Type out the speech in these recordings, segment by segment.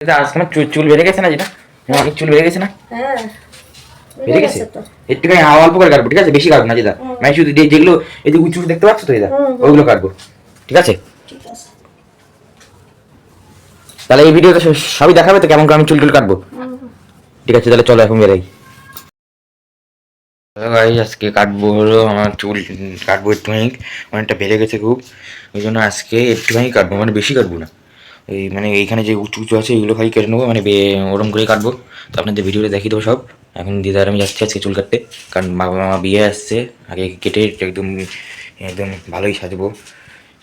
আজকে আমার চুল বেড়ে গেছে না, যেটা অনেক চুল বেড়ে গেছে না, বেড়ে গেছে একটুখানি অল্প করে কাটবো, ঠিক আছে? বেশি কাটবো না, যেটা মানে শুধু যেগুলো এই যে উঁচু দেখতে পাচ্ছ তো, এটা ওইগুলো কাটবো, ঠিক আছে? তাহলে এই ভিডিওতে সবই দেখাবে তো কেমন করে আমি চুল টুল কাটবো, ঠিক আছে? তাহলে চলো এখন বেরাই। গাইস আজকে কাটবো হলো আমার চুল, কাটবো একটুখানি, অনেকটা বেড়ে গেছে খুব, ওই জন্য আজকে একটুখানি কাটবো, মানে বেশি কাটবো না। এই মানে এইখানে যে উঁচু উঁচু আছে এগুলো খালি কেটে নেবো, মানে ওরম করেই কাটবো। তো আপনাদের ভিডিওতে দেখিয়ে দেবো সব। এখন দিদার আমি যাচ্ছি আজকে চুল কাটতে, কারণ বাবা মা বিয়ে আসছে, আগে কেটে একদম একদম ভালোই সাজবো।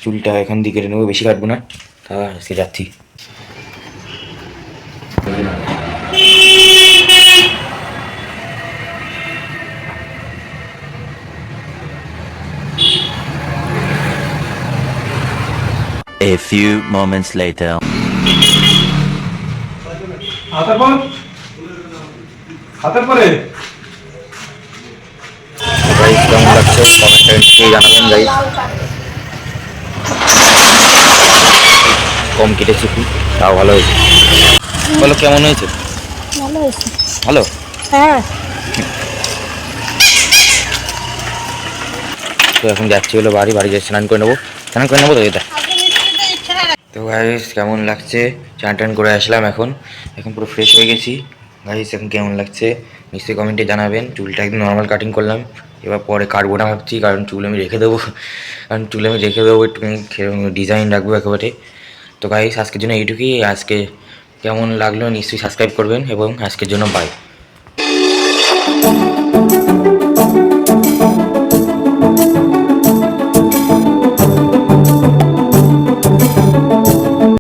চুলটা এখান দিয়ে কেটে নেবো, বেশি কাটবো না। তা আজকে যাচ্ছি। A few moments later. Guys কেমন লাগছে কমেন্টে জানাবেন গাইস। কম কেটেছি কি, তাও ভালো হয়েছে। বলো কেমন হয়েছে? ভালো হয়েছে। ভালো। হ্যাঁ। তো এখন যাচ্ছি হলো বাড়ি যেয়ে স্নান করে নেবো তো এটা। তো গাইস কেমন লাগছে, চান টান করে আসলাম, এখন এখন পুরো ফ্রেশ হয়ে গেছি। গাইস এখন কেমন লাগছে নিশ্চয়ই কমেন্টে জানাবেন। চুলটা একদম নর্মাল কাটিং করলাম, এবার পরে কাটবো না ভাবছি, কারণ চুল আমি রেখে দেবো, একটু ডিজাইন রাখবো একেবারে। তো গাইস আজকের জন্য এইটুকুই। আজকে কেমন লাগলো নিশ্চয়ই সাবস্ক্রাইব করবেন, এবং আজকের জন্য বাই।